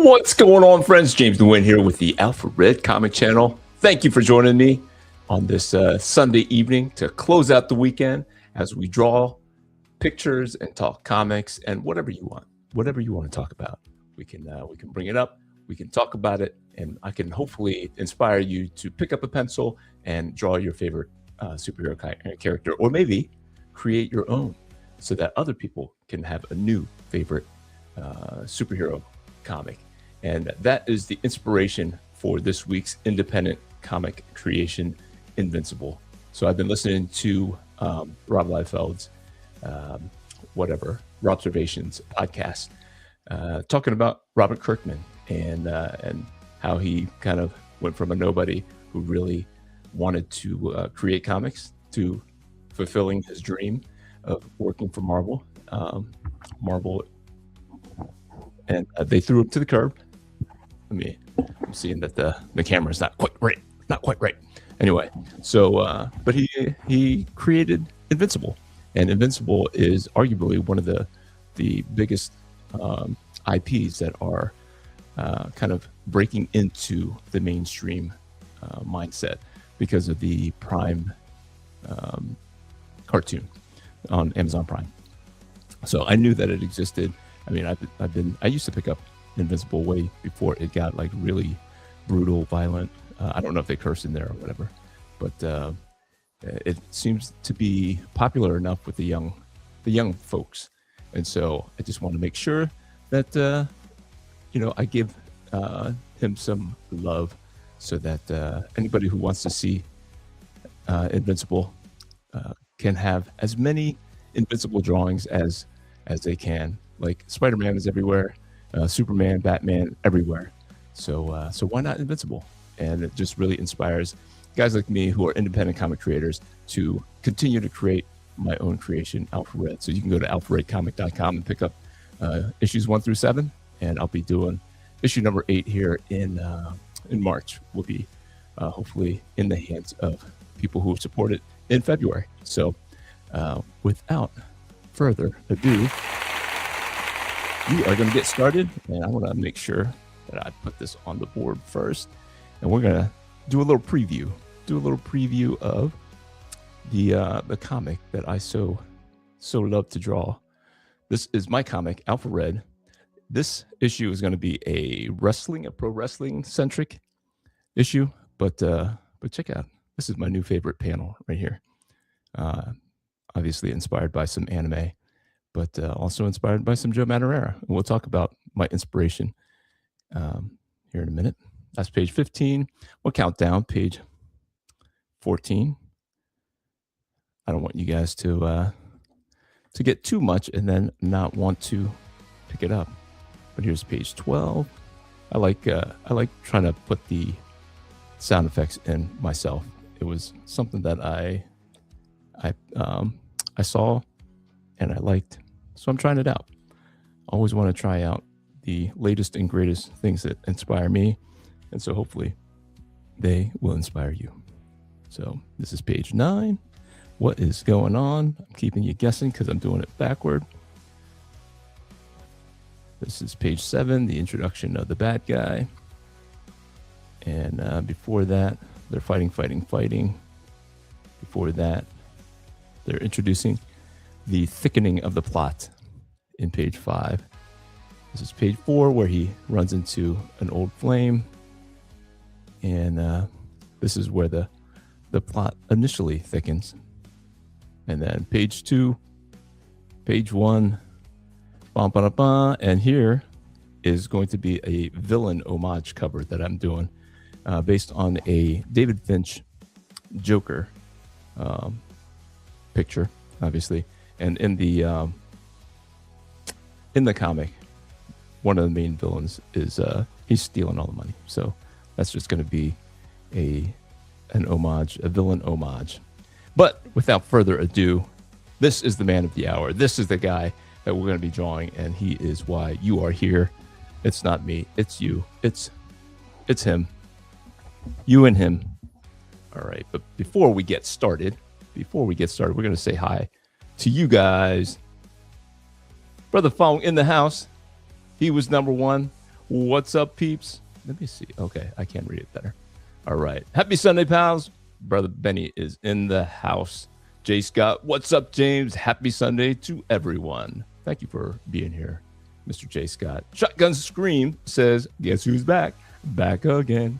What's going on, friends? James Nguyen here with the Alpha Red Comic Channel. Thank you for joining me on this Sunday evening to close out the weekend as we draw pictures and talk comics and whatever you want to talk about. We can bring it up, we can talk about it, and I can hopefully inspire you to pick up a pencil and draw your favorite superhero character, or maybe create your own so that other people can have a new favorite superhero comic. And that is the inspiration for this week's independent comic creation, Invincible. So I've been listening to Rob Liefeld's Robservations podcast, talking about Robert Kirkman and how he kind of went from a nobody who really wanted to create comics to fulfilling his dream of working for Marvel. And they threw him to the curb. I'm seeing that the camera's not quite right. Anyway, so but he created Invincible, and Invincible is arguably one of the biggest IPs that are kind of breaking into the mainstream mindset because of the Prime cartoon on Amazon Prime. So I knew that it existed. I mean, I used to pick up Invincible way before it got like really brutal, violent. I don't know if they curse in there or whatever, but it seems to be popular enough with the young folks. And so I just want to make sure that I give him some love, so that anybody who wants to see Invincible can have as many Invincible drawings as they can. Like Spider-Man is everywhere, Superman, Batman, everywhere. So why not Invincible? And it just really inspires guys like me who are independent comic creators to continue to create my own creation, Alpha Red. So you can go to alpharedcomic.com and pick up issues 1 through 7, and I'll be doing issue number 8 here in March. Will be hopefully in the hands of people who have supported in February. So without further ado, we are going to get started, and I want to make sure that I put this on the board first, and we're going to do a little preview of the comic that I so love to draw. This is my comic, Alpha Red. This issue is going to be a pro wrestling centric issue, but check out, this is my new favorite panel right here. Obviously inspired by some anime, but also inspired by some Joe Madureira. And we'll talk about my inspiration here in a minute. That's page 15. We'll count down page 14. I don't want you guys to get too much and then not want to pick it up. But here's page 12. I like trying to put the sound effects in myself. It was something that I saw and I liked, so I'm trying it out. I always want to try out the latest and greatest things that inspire me, and so hopefully they will inspire you. So this is page 9. What is going on? I'm keeping you guessing because I'm doing it backward. This is page 7, the introduction of the bad guy. And before that, they're fighting. Before that, they're introducing the thickening of the plot in page 5. This is page 4, where he runs into an old flame. And this is where the plot initially thickens. And then page 2, page 1, and here is going to be a villain homage cover that I'm doing based on a David Finch Joker picture, obviously. And in the comic, one of the main villains is he's stealing all the money. So that's just going to be an homage, a villain homage. But without further ado, this is the man of the hour. This is the guy that we're going to be drawing, and he is why you are here. It's not me. It's you. It's him. You and him. All right. But before we get started, we're going to say hi to you guys. Brother Fong in the house. He was number 1. What's up, peeps? Let me see. Okay, I can read it better. All right. Happy Sunday, pals. Brother Benny is in the house. J. Scott, what's up, James? Happy Sunday to everyone. Thank you for being here, Mr. J. Scott. Shotgun Scream says, guess who's back? Back again.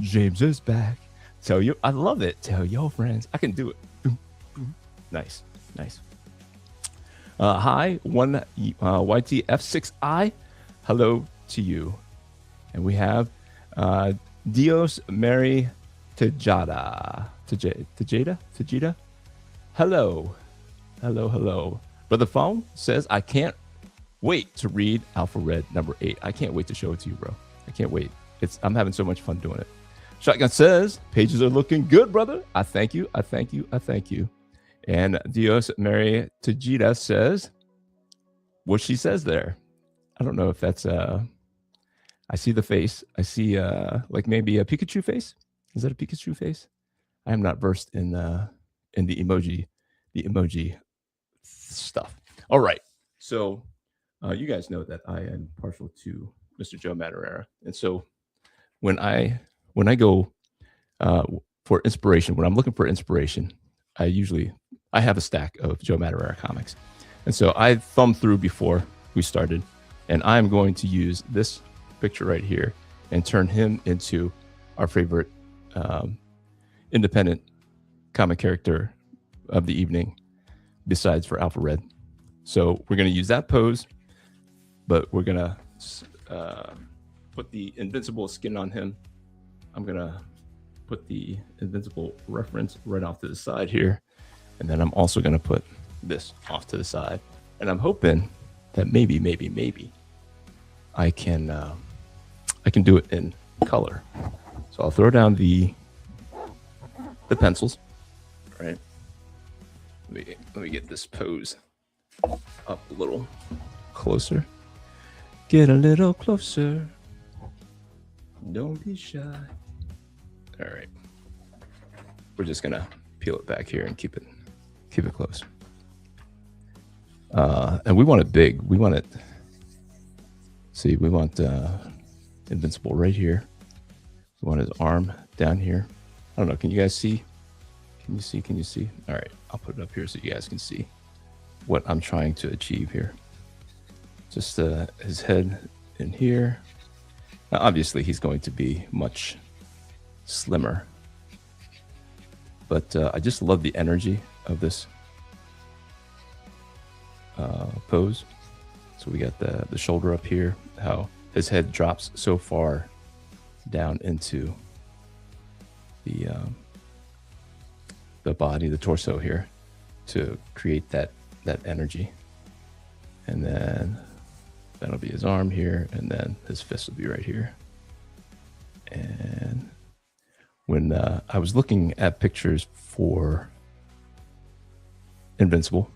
James is back. Tell you, I love it. Tell your friends. I can do it. Nice, nice. Hi, one YTF6I. Hello to you. And we have Dios Mary Tejada. Tejada? Hello. Hello. Brother Phone says, I can't wait to read Alpha Red number 8. I can't wait to show it to you, bro. I can't wait. I'm having so much fun doing it. Shotgun says, pages are looking good, brother. I thank you. And Dios Mary Tejida says what she says there. I don't know if that's I see the face. I see like maybe a Pikachu face. Is that a Pikachu face? I am not versed in the emoji stuff. All right. So you guys know that I am partial to Mr. Joe Madureira. And so when I go for inspiration, when I'm looking for inspiration, I have a stack of Joe Madureira comics. And so I thumbed through before we started, and I'm going to use this picture right here and turn him into our favorite independent comic character of the evening, besides for Alpha Red. So we're going to use that pose, but we're going to put the Invincible skin on him. I'm going to put the Invincible reference right off to the side here. And then I'm also going to put this off to the side. And I'm hoping that maybe I can do it in color. So I'll throw down the pencils. All right. Let me get this pose up a little closer. Get a little closer. Don't be shy. All right. We're just gonna peel it back here and keep it close. And we want it big. We want it. See, we want Invincible right here. We want his arm down here. I don't know. Can you guys see? Can you see? All right. I'll put it up here so you guys can see what I'm trying to achieve here. Just his head in here. Now, obviously, he's going to be much slimmer. But I just love the energy of this pose. So we got the shoulder up here, how his head drops so far down into the body, the torso here, to create that energy. And then that'll be his arm here, and then his fist will be right here. And when I was looking at pictures for Invincible,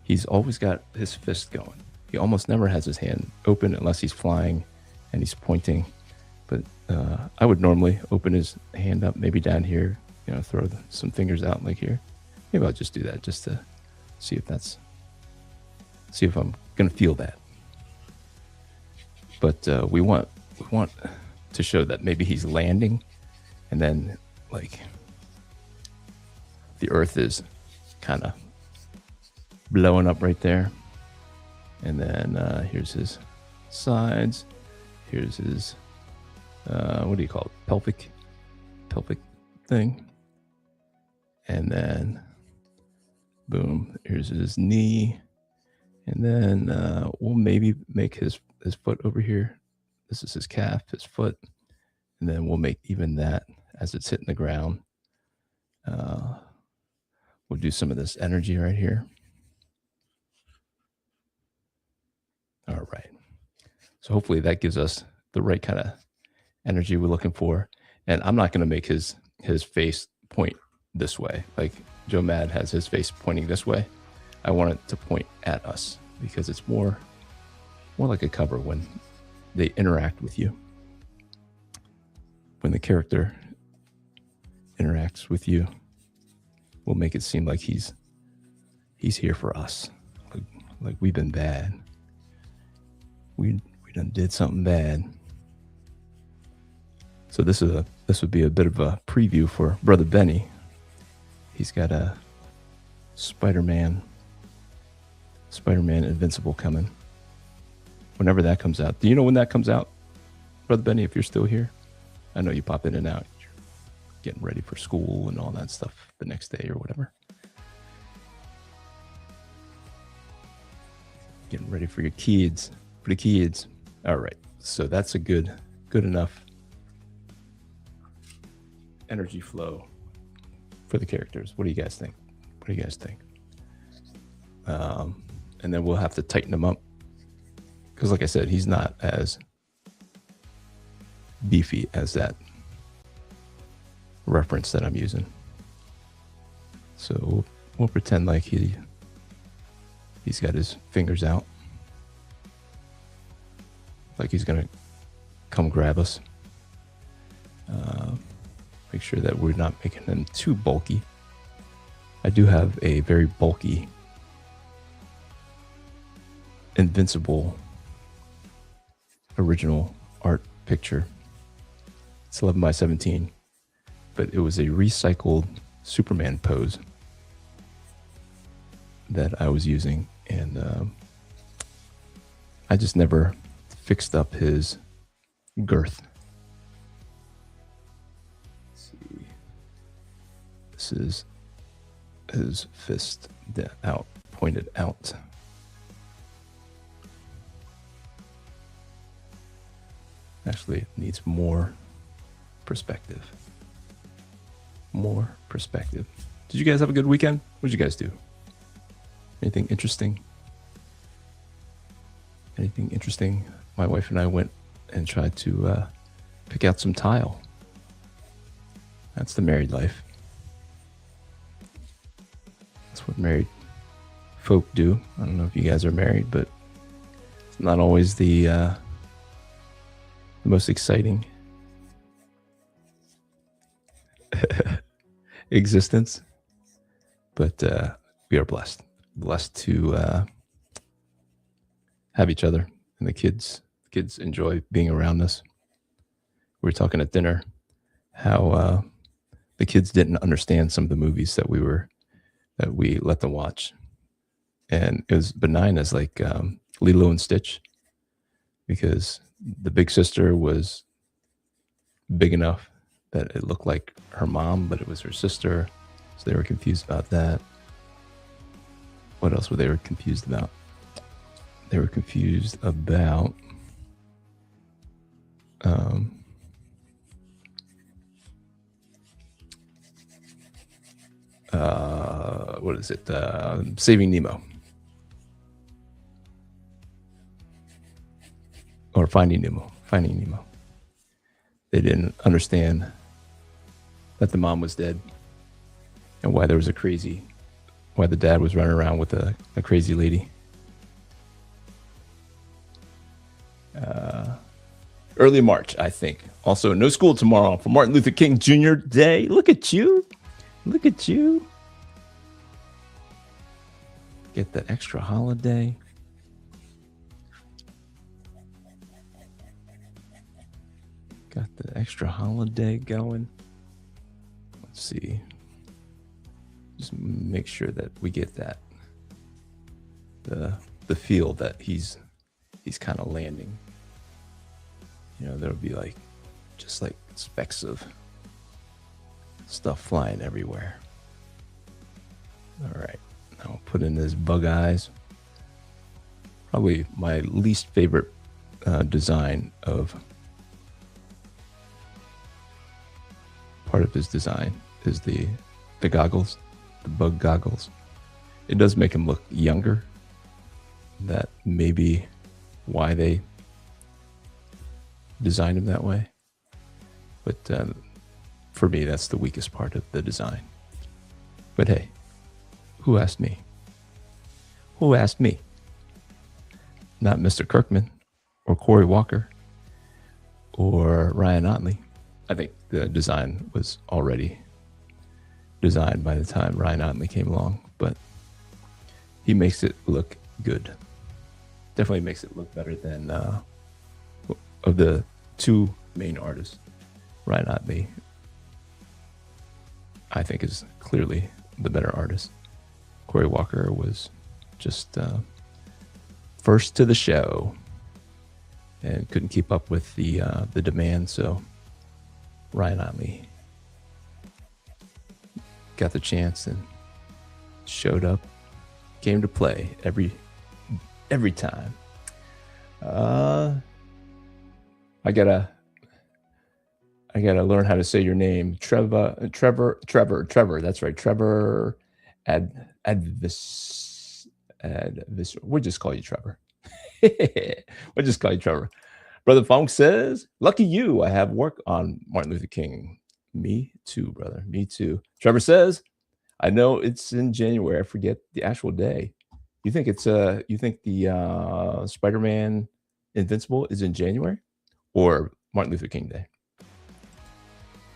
he's always got his fist going. He almost never has his hand open unless he's flying and he's pointing. But I would normally open his hand up, maybe down here, throw some fingers out like here. Maybe I'll just do that just to see if I'm gonna feel that. But we want to show that maybe he's landing, and then like the earth is kind of blowing up right there. And then here's his sides. Here's his what do you call it? Pelvic thing. And then boom, here's his knee. And then we'll maybe make his foot over here. This is his calf, his foot. And then we'll make even that as it's hitting the ground. We'll do some of this energy right here. All right. So hopefully that gives us the right kind of energy we're looking for. And I'm not going to make his face point this way. Like Joe Mad has his face pointing this way. I want it to point at us because it's more like a cover when they interact with you. When the character interacts with you, we'll make it seem like he's here for us. Like we've been bad. We We done did something bad. So this would be a bit of a preview for Brother Benny. He's got a Spider-Man Invincible coming. Whenever that comes out. Do you know when that comes out, Brother Benny, if you're still here? I know you pop in and out. You're getting ready for school and all that stuff the next day or whatever. Getting ready for your kids. For the kids. All right. So that's a good enough energy flow for the characters. What do you guys think? And then we'll have to tighten them up. Because like I said, he's not as beefy as that reference that I'm using. So we'll pretend like he's got his fingers out. Like he's going to come grab us. Make sure that we're not making them too bulky. I do have a very bulky Invincible original art picture. It's 11 by 17, but it was a recycled Superman pose that I was using, and I just never fixed up his girth. Let's see. This is his fist pointed out. Actually, it needs more perspective. Did you guys have a good weekend? What did you guys do? Anything interesting? My wife and I went and tried to pick out some tile. That's the married life. That's what married folk do. I don't know if you guys are married, but it's not always the most exciting existence, but we are blessed to have each other, and the kids enjoy being around us. We were talking at dinner how the kids didn't understand some of the movies that we let them watch, and it was benign as like Lilo and Stitch, because the big sister was big enough that it looked like her mom, but it was her sister. So they were confused about that. What else were they confused about? They were confused about what is it? Saving Nemo. Or Finding Nemo. They didn't understand that the mom was dead, and why there was why the dad was running around with a crazy lady. Early March, I think. Also, no school tomorrow for Martin Luther King Jr. Day. Look at you. Get that extra holiday. Got the extra holiday going. Let's see. Just make sure that we get that. The feel that he's kind of landing. You know, there'll be just like specks of stuff flying everywhere. All right. Now I'll put in his bug eyes. Probably my least favorite design of part of his design is the goggles, the bug goggles. It does make him look younger. That may be why they designed him that way. But for me, that's the weakest part of the design. But hey, who asked me? Not Mr. Kirkman or Cory Walker or Ryan Ottley. I think the design was already designed by the time Ryan Ottley came along, but he makes it look good. Definitely makes it look better than of the two main artists, Ryan Ottley, I think, is clearly the better artist. Cory Walker was just first to the show and couldn't keep up with the demand, so Ryan Ottley got the chance and showed up, came to play every time. I gotta learn how to say your name, Trevor. That's right, Trevor. Advis. We'll just call you Trevor. We'll just call you Trevor. Brother Funk says, "Lucky you, I have work on Martin Luther King." Me too, brother. Me too. Trevor says, "I know it's in January. I forget the actual day. You think it's you think the Spider-Man Invincible is in January or Martin Luther King Day?"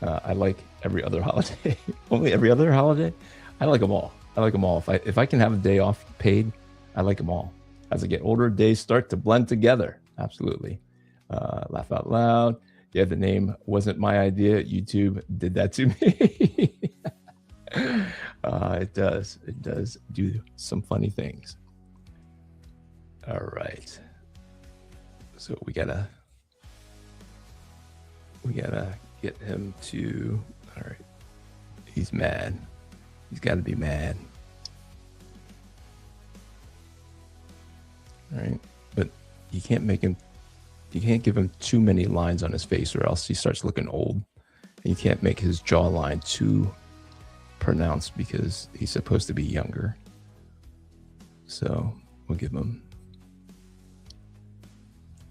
I like every other holiday. Only every other holiday. I like them all. I like them all. If I can have a day off paid, I like them all. As I get older, days start to blend together. Absolutely. Laugh out loud. Yeah, the name wasn't my idea. YouTube did that to me. It does. It does do some funny things. All right. So we gotta get him to. All right. He's mad. He's got to be mad. All right. But you can't make him. You can't give him too many lines on his face, or else he starts looking old. And you can't make his jawline too pronounced because he's supposed to be younger. So we'll give him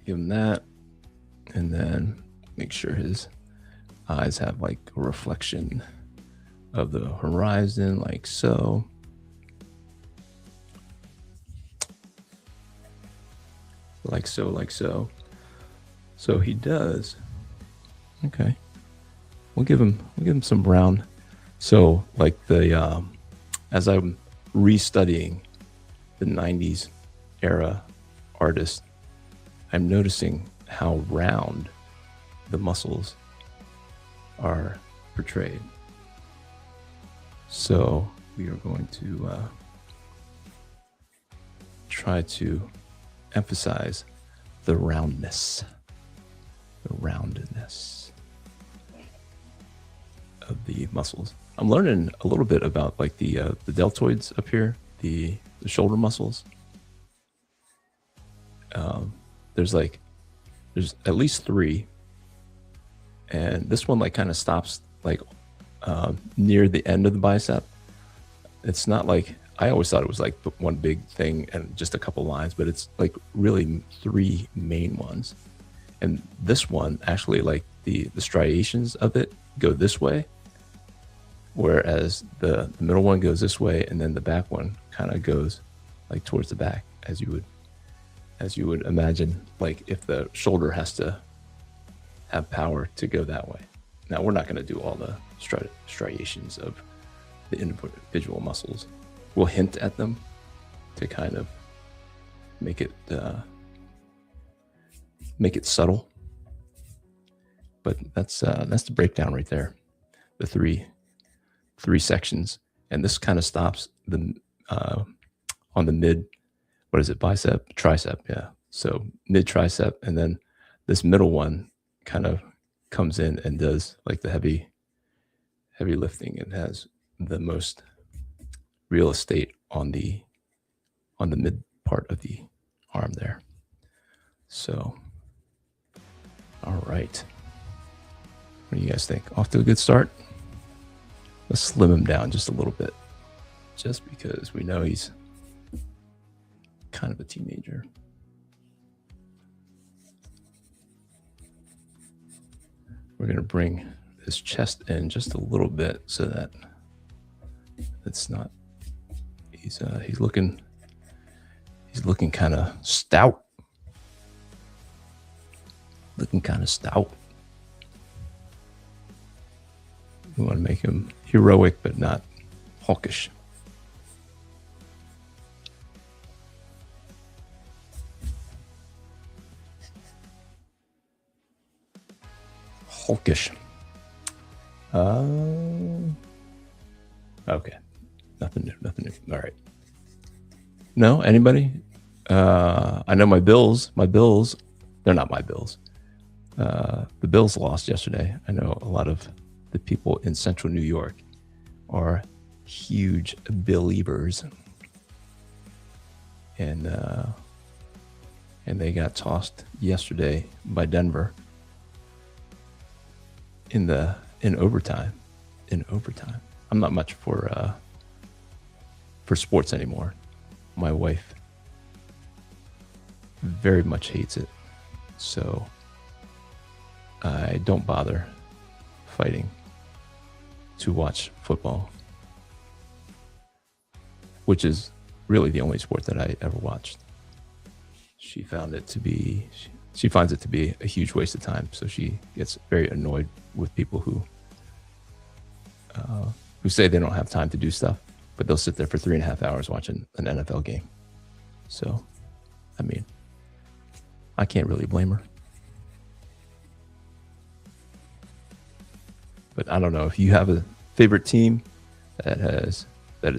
that, and then make sure his eyes have like a reflection of the horizon, like so. Like so. So he does. Okay. We'll give him some brown. So like the as I'm restudying the 90s era artists, I'm noticing how round the muscles are portrayed. So we are going to try to emphasize the roundness of the muscles. I'm learning a little bit about like the deltoids up here, the shoulder muscles. There's at least 3, and this one like kind of stops like near the end of the bicep. It's not like, I always thought it was like one big thing and just a couple lines, but it's like really 3 main ones. And this one actually, like the striations of it go this way, whereas the middle one goes this way, and then the back one kind of goes like towards the back, as you would imagine, like if the shoulder has to have power to go that way. Now we're not going to do all the striations of the individual muscles. We'll hint at them to kind of make it subtle. But that's the breakdown right there. The three sections, and this kind of stops the on the mid. What is it? Bicep, tricep, yeah. So mid tricep, and then this middle one kind of comes in and does like the heavy lifting, and has the most real estate on the mid part of the arm there. So, all right. What do you guys think? Off to a good start? Let's slim him down just a little bit, just because we know he's kind of a teenager. We're going to bring his chest in just a little bit so that it's not, he's looking kind of stout. Looking kind of stout. We want to make him heroic, but not hawkish. Hulkish. Okay. Nothing new. All right. No, anybody? I know my Bills, they're not my Bills. The Bills lost yesterday. I know a lot of the people in central New York are huge Believers. And they got tossed yesterday by Denver in overtime. I'm not much for sports anymore. My wife very much hates it, so I don't bother fighting to watch football, which is really the only sport that I ever watched. She finds it to be a huge waste of time, so she gets very annoyed with people who say they don't have time to do stuff, but they'll sit there for 3.5 hours watching an NFL game. So, I mean, I can't really blame her. But I don't know if you have a favorite team that is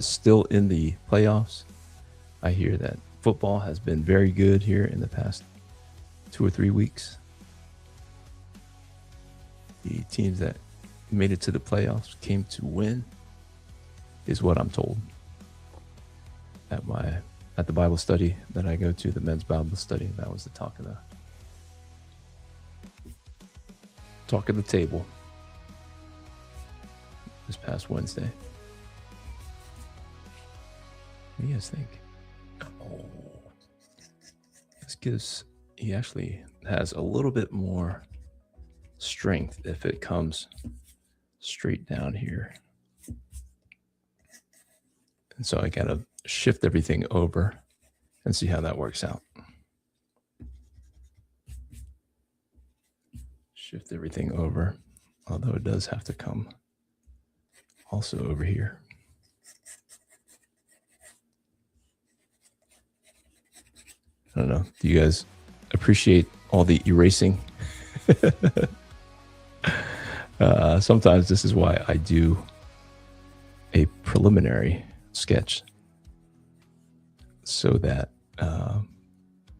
still in the playoffs. I hear that football has been very good here in the past 2 or 3 weeks. The teams that made it to the playoffs came to win, is what I'm told. At the Bible study that I go to, the men's Bible study, that was the talk of the table this past Wednesday. What do you guys think? Oh, he actually has a little bit more strength if it comes straight down here. And so I gotta shift everything over and see how that works out. Shift everything over, although it does have to come also over here. I don't know. Do you guys appreciate all the erasing? Sometimes this is why I do a preliminary sketch, so that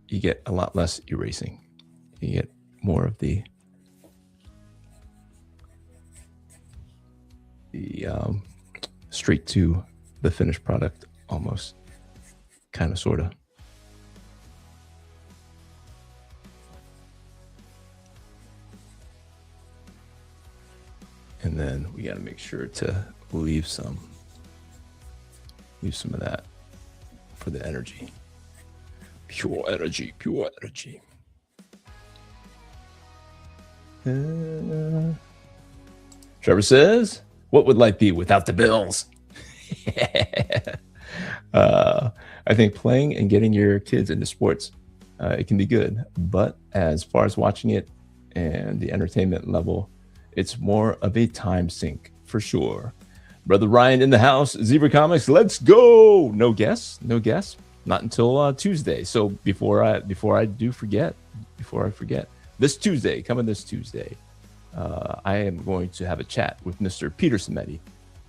you get a lot less erasing. You get more of the straight to the finished product, almost, kind of, sort of. And then we got to make sure to leave some of that for the energy. Pure energy. Trevor says, what would life be without the Bills? I think playing and getting your kids into sports, it can be good. But as far as watching it and the entertainment level, it's more of a time sink for sure. Brother Ryan in the house, Zebra Comics, let's go. No guess, not until Tuesday. So before I forget, this Tuesday, I am going to have a chat with Mr. Peter Samedi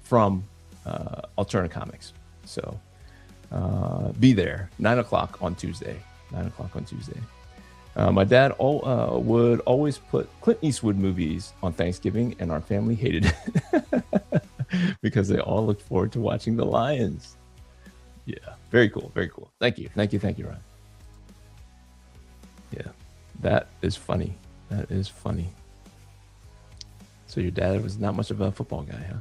from Alterna Comics. So be there, 9:00 on Tuesday. My dad would always put Clint Eastwood movies on Thanksgiving, and our family hated it because they all looked forward to watching the Lions. Yeah, very cool. Thank you, Ryan. Yeah, that is funny. So your dad was not much of a football guy, huh?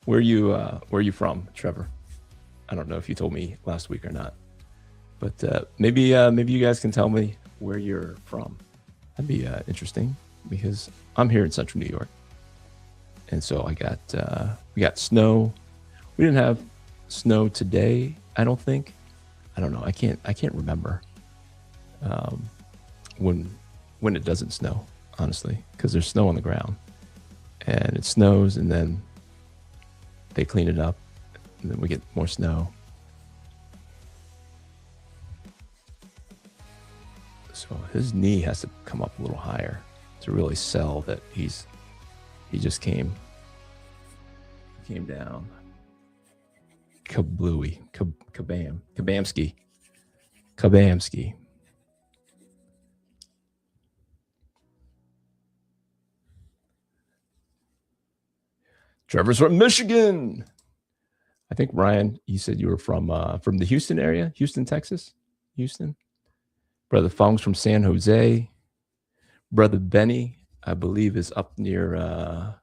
Where are you from, Trevor? I don't know if you told me last week or not. But maybe you guys can tell me where you're from. That'd be interesting, because I'm here in Central New York, and so we got snow. We didn't have snow today, I don't think. I don't know. I can't remember when it doesn't snow, honestly, because there's snow on the ground, and it snows, and then they clean it up, and then we get more snow. So So his knee has to come up a little higher to really sell that he just came down. Kablooey. Kabamski. Trevor's from Michigan. I think, Ryan, you said you were from the Houston area, Houston, Texas. Houston. Brother Fong's from San Jose. Brother Benny, I believe, is up near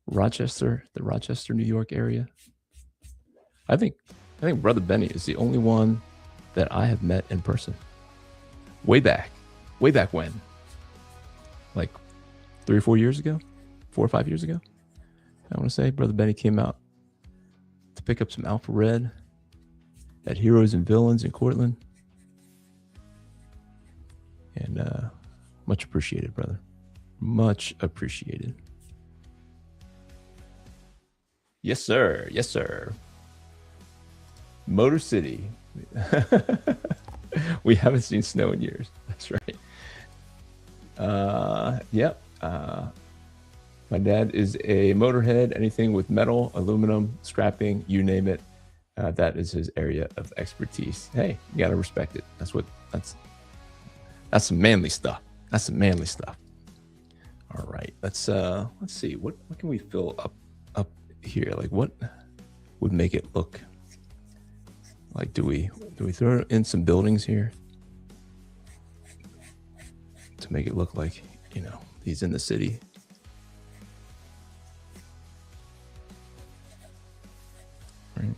Rochester, the Rochester, New York area. I think Brother Benny is the only one that I have met in person. Way back when, like 3 or 4 years ago, 4 or 5 years ago. I want to say Brother Benny came out to pick up some Alpha Red at Heroes and Villains in Cortland. And much appreciated, brother. Much appreciated. Yes, sir. Yes, sir. Motor City. We haven't seen snow in years. That's right. Yep. My dad is a motorhead. Anything with metal, aluminum, scrapping, you name it. That is his area of expertise. Hey, you gotta respect it. That's some manly stuff. That's some manly stuff. All right, let's see. What can we fill up here? Like, what would make it look like? Do we throw in some buildings here to make it look like, he's in the city? Right.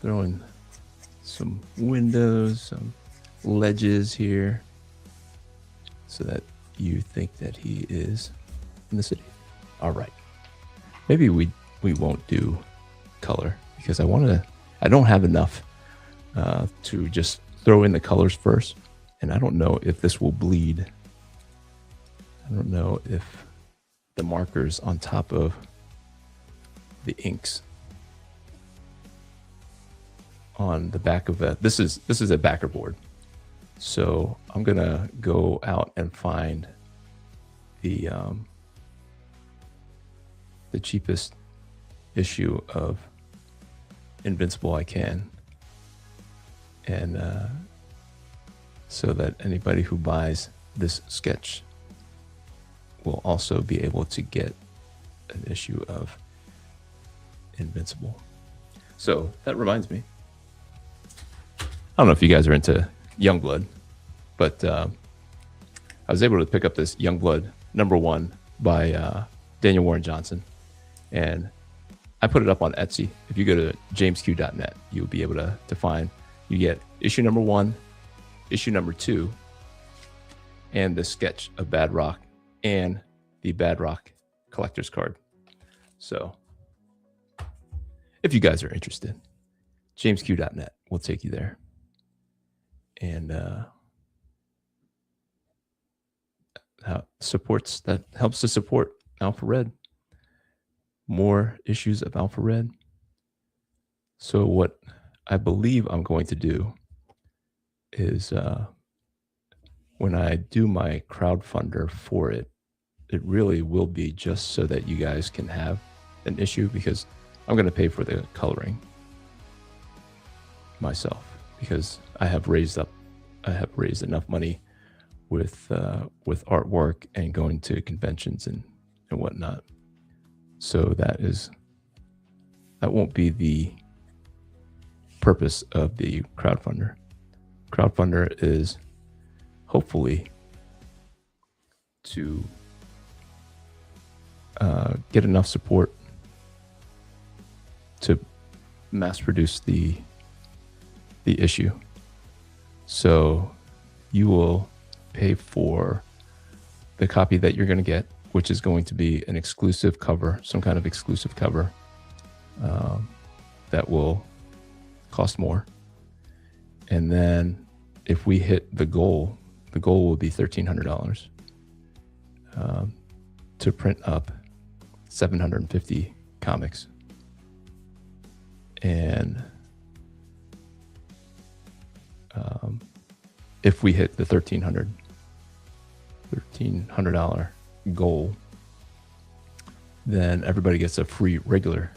Throw in some windows, some ledges here, so that you think that he is in the city. All right. Maybe we won't do color because I don't have enough to just throw in the colors first. And I don't know if this will bleed. I don't know if the markers on top of the inks on the back of this is a backer board. So I'm gonna go out and find the cheapest issue of Invincible I can, and so that anybody who buys this sketch will also be able to get an issue of Invincible. So that reminds me, I don't know if you guys are into Youngblood, but I was able to pick up this Youngblood #1 by Daniel Warren Johnson, and I put it up on Etsy. If you go to jamesq.net, you'll be able to find, you get issue #1, issue #2, and the sketch of Bad Rock and the Bad Rock collector's card. So if you guys are interested, jamesq.net will take you there. And helps to support Alpha Red. More issues of Alpha Red. So what I believe I'm going to do is when I do my crowdfunder for it, it really will be just so that you guys can have an issue, because I'm going to pay for the coloring myself, because I have raised enough money with artwork and going to conventions and whatnot. So that won't be the purpose of the crowdfunder. Crowdfunder is hopefully to get enough support to mass produce the issue. So you will pay for the copy that you're going to get, which is going to be an exclusive cover, some kind of exclusive cover that will cost more. And then if we hit the goal will be $1,300 to print up 750 comics. And if we hit the $1,300 goal, then everybody gets a free regular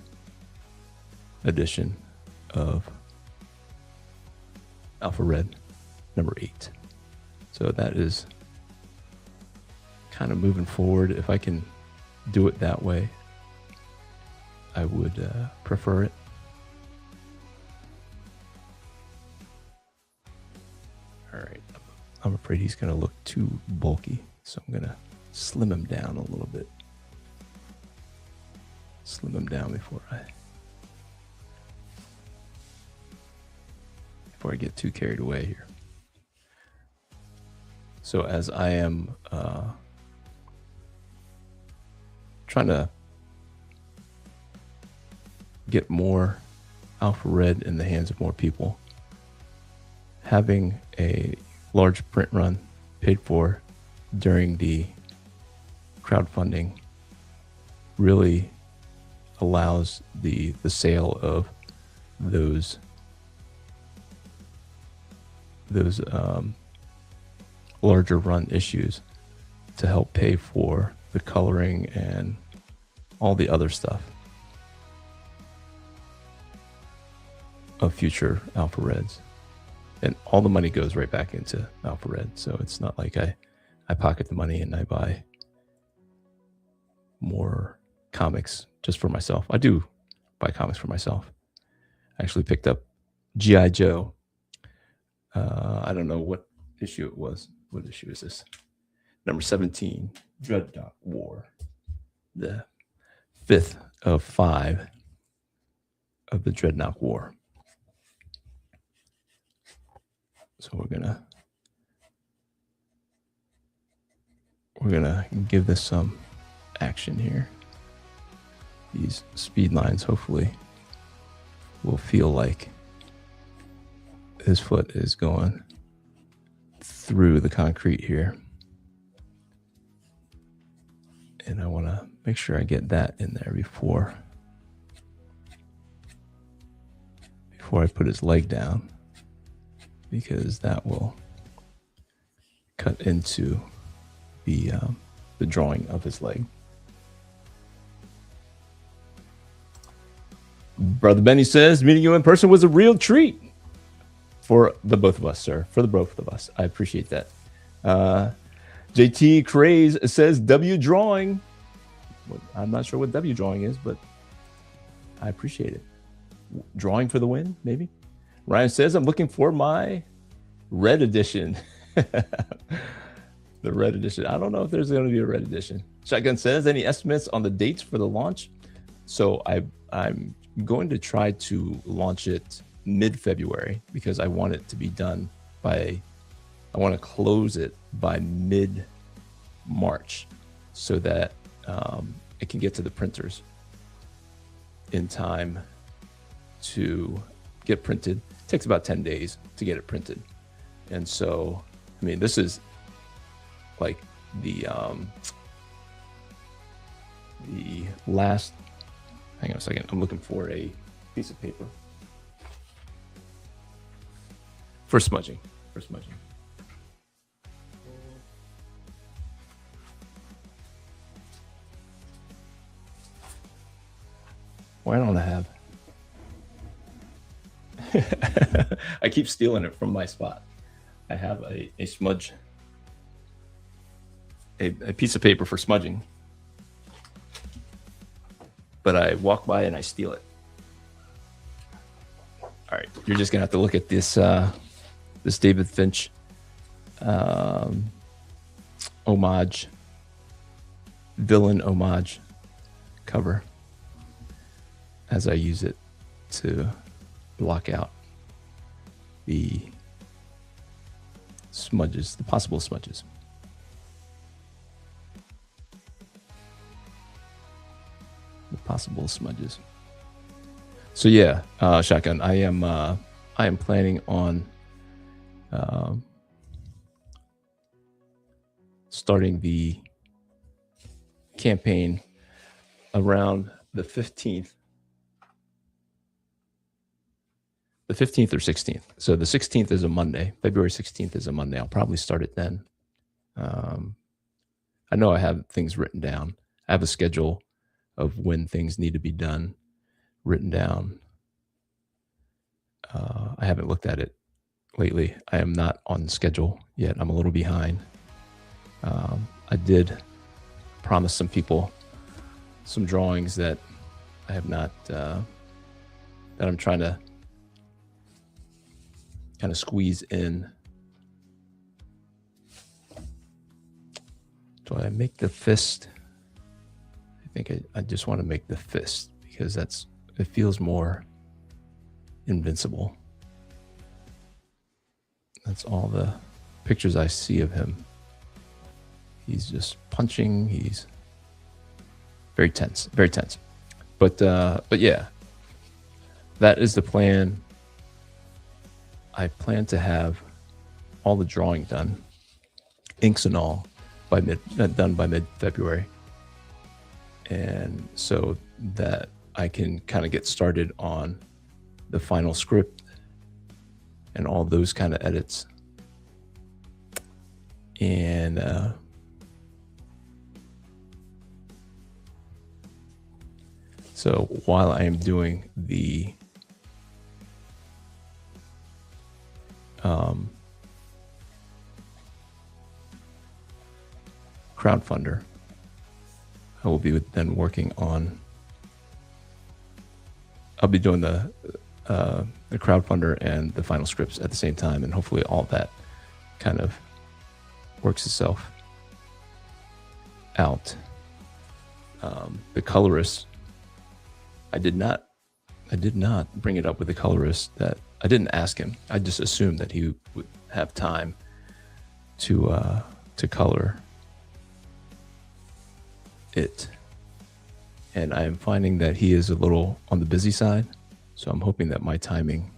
edition of Alpha Red number 8. So that is kind of moving forward. If I can do it that way, I would prefer it. All right, I'm afraid he's going to look too bulky, so I'm going to slim him down a little bit. Slim him down before I get too carried away here. So as I am trying to get more Alpha Red in the hands of more people, having a large print run paid for during the crowdfunding really allows the sale of those larger run issues to help pay for the coloring and all the other stuff of future Alpha Reds. And all the money goes right back into Alpha Red. So it's not like I pocket the money and I buy more comics just for myself. I do buy comics for myself. I actually picked up G.I. Joe. I don't know what issue it was. What issue is this? Number 17, Dreadnought War. The 5th of 5 of the Dreadnought War. So we're gonna give this some action here. These speed lines hopefully will feel like his foot is going through the concrete here. And I want to make sure I get that in there before I put his leg down, because that will cut into the drawing of his leg. Brother Benny says, meeting you in person was a real treat for the both of us, sir. For the both of us. I appreciate that. JT Craze says, W drawing. I'm not sure what W drawing is, but I appreciate it. Drawing for the win, maybe? Ryan says, I'm looking for my red edition. The red edition. I don't know if there's going to be a red edition. Shotgun says, any estimates on the dates for the launch? So I'm going to try to launch it mid-February, because I want it to be done I want to close it by mid-March so that it can get to the printers in time to get printed. It takes about 10 days to get it printed. And so, I mean, this is like the last, hang on a second, I'm looking for a piece of paper. For smudging. Why don't I have? I keep stealing it from my spot. I have a smudge, a piece of paper for smudging, but I walk by and I steal it. All right, you're just gonna have to look at this this David Finch homage, villain homage cover as I use it to block out the smudges, the possible smudges. So yeah, Shotgun, I am planning on starting the campaign around the 15th the 15th or 16th. So the 16th is a Monday. February 16th is a Monday. I'll probably start it then. I know I have things written down. I have a schedule of when things need to be done written down. I haven't looked at it lately. I am not on schedule yet. I'm a little behind. I did promise some people some drawings that I have not, that I'm trying to kind of squeeze in. Do I make the fist? I think I just want to make the fist because it feels more invincible. That's all the pictures I see of him. He's just punching. He's very tense, very tense. But yeah, that is the plan. I plan to have all the drawing done, inks and all, done by mid-February. And so that I can kind of get started on the final script and all those kind of edits. And so while I am doing the crowdfunder, I will be then working on. I'll be doing the crowdfunder and the final scripts at the same time, and hopefully all that kind of works itself out. The colorist, I did not bring it up with the colorist. That I didn't ask him. I just assumed that he would have time to color it. And I am finding that he is a little on the busy side. So I'm hoping that my timing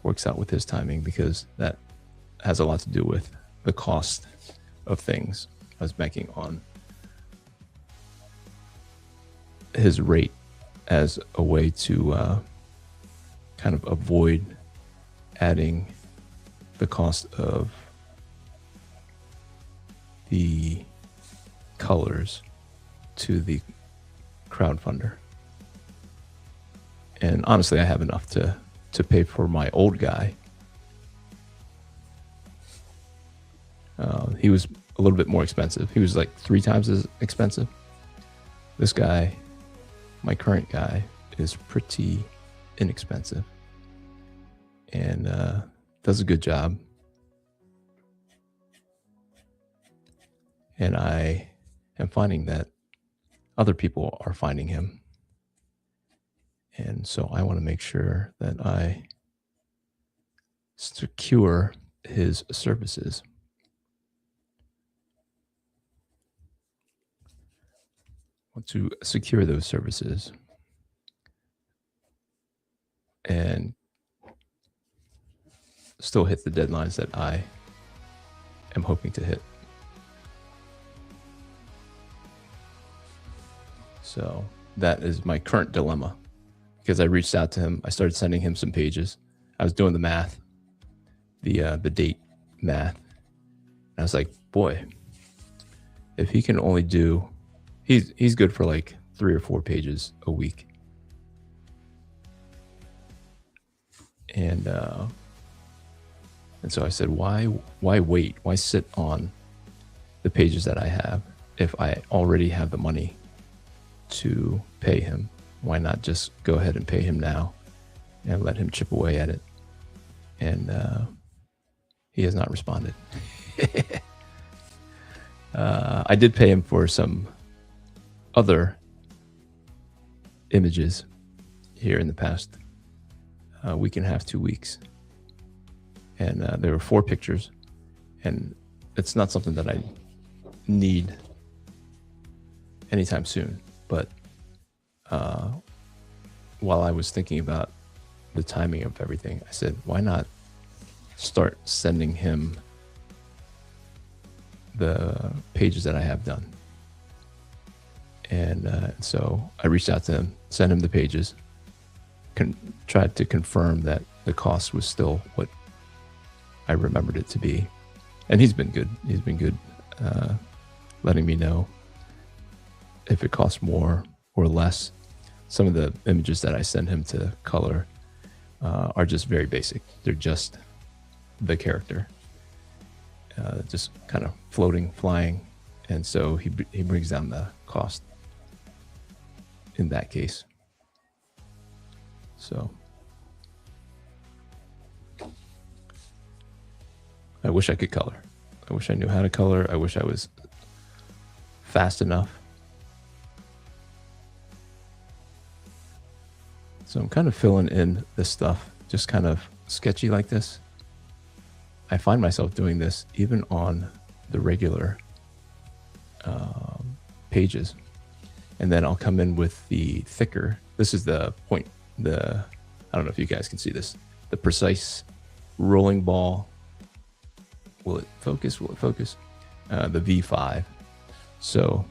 works out with his timing, because that has a lot to do with the cost of things. I was banking on his rate as a way to kind of avoid adding the cost of the colors to the crowdfunder. And honestly, I have enough to pay for my old guy. He was a little bit more expensive. He was like 3 times as expensive. This guy, my current guy, is pretty inexpensive and does a good job. And I am finding that other people are finding him. And so I want to make sure that I secure his services. Want to secure those services and still hit the deadlines that I am hoping to hit. So that is my current dilemma, because I reached out to him. I started sending him some pages. I was doing the math, the date math. And I was like, boy, if he can only do, he's good for like 3 or 4 pages a week. And so I said, why wait? Why sit on the pages that I have if I already have the money to pay him? Why not just go ahead and pay him now and let him chip away at it? And he has not responded. I did pay him for some other images here in the past week and a half, 2 weeks. And there were 4 pictures, and it's not something that I need anytime soon. But while I was thinking about the timing of everything, I said, why not start sending him the pages that I have done? And so I reached out to him, sent him the pages, tried to confirm that the cost was still what I remembered it to be. And he's been good. He's been good letting me know if it costs more or less. Some of the images that I send him to color are just very basic. They're just the character, just kind of floating, flying. And so he brings down the cost in that case. So I wish I could color. I wish I knew how to color. I wish I was fast enough. So I'm kind of filling in this stuff, just kind of sketchy like this. I find myself doing this even on the regular pages. And then I'll come in with the thicker. This is the point, I don't know if you guys can see this, the precise rolling ball. Will it focus? Will it focus? The V5. So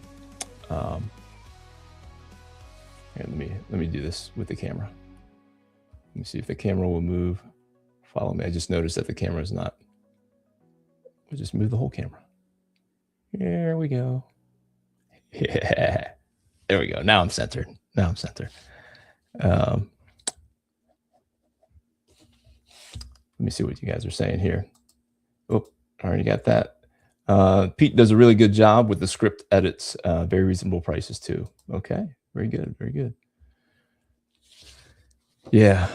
here, let me do this with the camera. Let me see if the camera will move. Follow me. I just noticed that the camera is not. We'll just move the whole camera. Here we go. Yeah. There we go. Now I'm centered. Let me see what you guys are saying here. Oh, already got that. Pete does a really good job with the script edits. Very reasonable prices too. Okay, very good, very good. Yeah,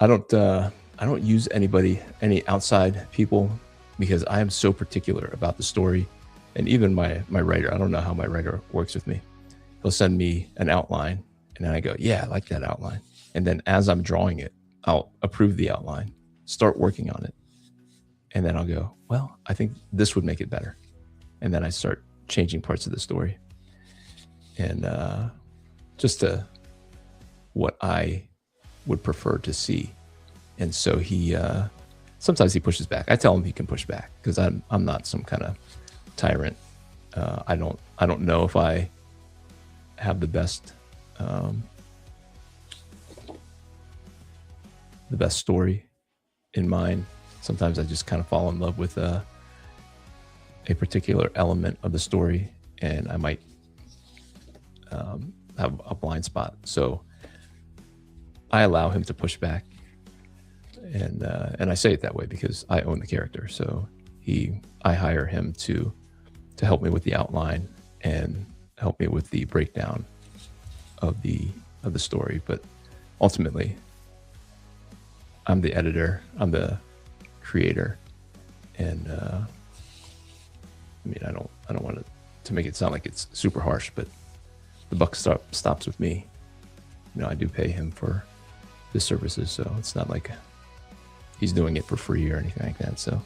I don't use any outside people, because I am so particular about the story. And even my writer, I don't know how my writer works with me. He'll send me an outline, and then I go, yeah, I like that outline. And then as I'm drawing it, I'll approve the outline, start working on it. And then I'll go, well, I think this would make it better. And then I start changing parts of the story. And just to what I would prefer to see. And so he, sometimes he pushes back. I tell him he can push back, because I'm not some kind of tyrant. I don't know if I have the best story in mind. Sometimes I just kind of fall in love with a particular element of the story, and I might have a blind spot. So I allow him to push back, and I say it that way because I own the character. So I hire him to help me with the outline and help me with the breakdown of the story. But ultimately, I'm the editor, I'm the creator, and I mean, I don't want to make it sound like it's super harsh, but the buck stops with me. You know, I do pay him for his services, so it's not like he's doing it for free or anything like that. So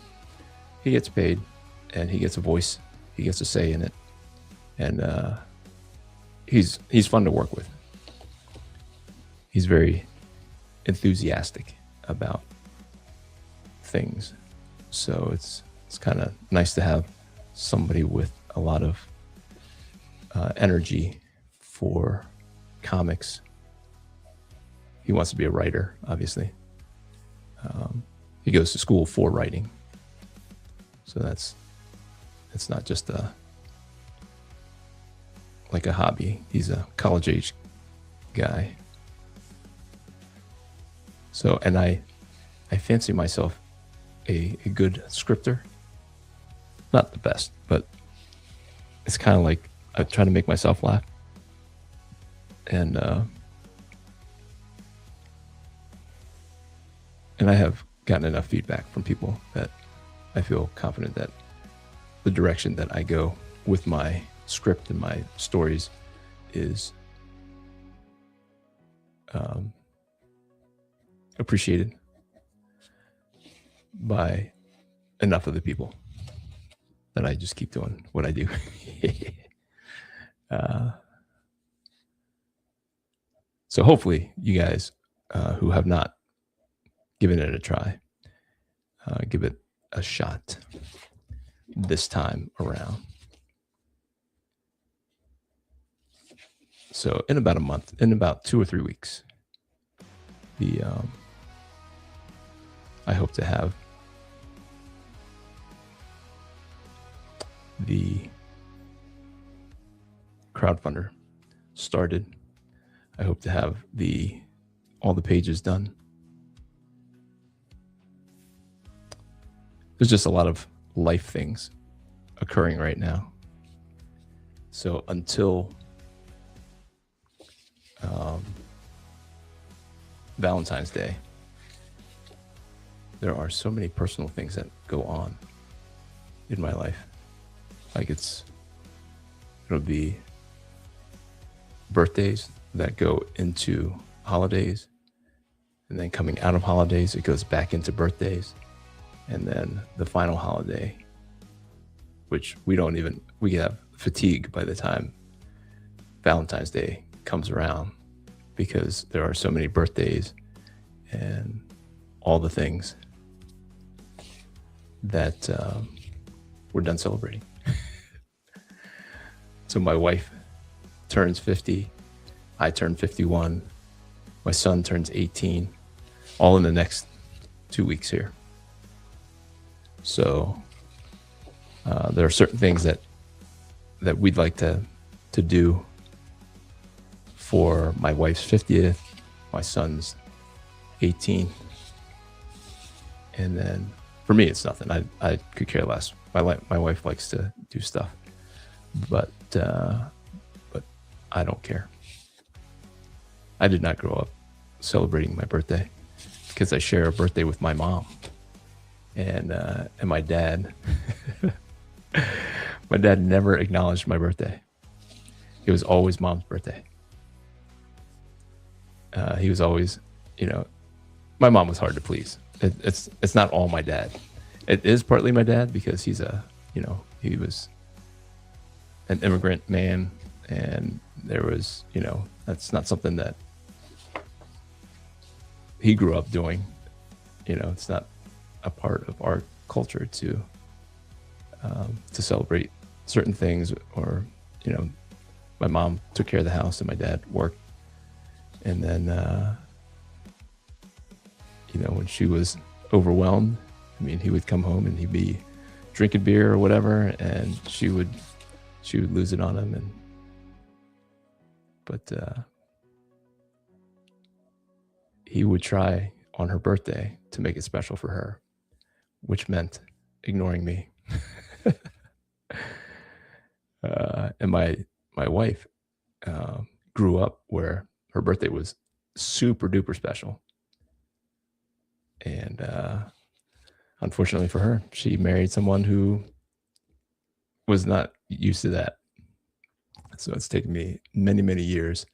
he gets paid, and he gets a voice, he gets a say in it, and he's fun to work with. He's very enthusiastic about things, so it's kind of nice to have somebody with a lot of energy for comics. He wants to be a writer, obviously. He goes to school for writing, so it's not just like a hobby. He's a college age guy. So, and I fancy myself a good scripter. Not the best, but it's kind of like I try to make myself laugh. And I have gotten enough feedback from people that I feel confident that the direction that I go with my script and my stories is appreciated by enough of the people that I just keep doing what I do. So hopefully you guys who have not given it a try, give it a shot this time around. So in about a month, in about 2 or 3 weeks, I hope to have the crowdfunder started. I hope to have all the pages done. There's just a lot of life things occurring right now. So until Valentine's Day, there are so many personal things that go on in my life. Like it'll be birthdays that go into holidays, and then coming out of holidays, it goes back into birthdays, and then the final holiday, which we have fatigue by the time Valentine's Day comes around, because there are so many birthdays and all the things that we're done celebrating. So my wife turns 50, I turn 51, my son turns 18, all in the next 2 weeks here. So there are certain things that we'd like to do for my wife's 50th, my son's 18th, and then for me it's nothing. I could care less. My wife likes to do stuff, but I don't care. I did not grow up celebrating my birthday because I share a birthday with my mom and my dad. My dad never acknowledged my birthday. It was always mom's birthday. He was always, my mom was hard to please. It's not all my dad. It is partly my dad because he was an immigrant man, and there was, that's not something that he grew up doing. It's not a part of our culture to celebrate certain things, or, my mom took care of the house and my dad worked. And then, when she was overwhelmed, he would come home and he'd be drinking beer or whatever, and she would lose it on him. But he would try on her birthday to make it special for her, which meant ignoring me. And my wife grew up where her birthday was super duper special. And unfortunately for her, she married someone who was not used to that. So it's taken me many, many years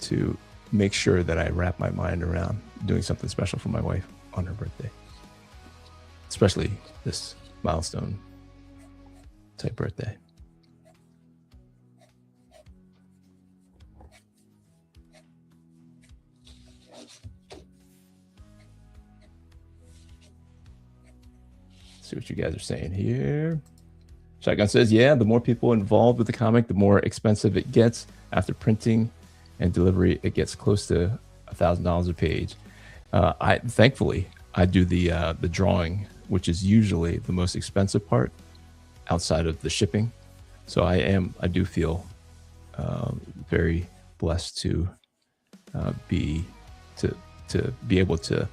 to make sure that I wrap my mind around doing something special for my wife on her birthday, especially this milestone type birthday. See what you guys are saying here. Shotgun says, yeah, the more people involved with the comic, the more expensive it gets. After printing and delivery, it gets close to $1,000 a page. Thankfully, I do the drawing, which is usually the most expensive part outside of the shipping. So I do feel very blessed to be able to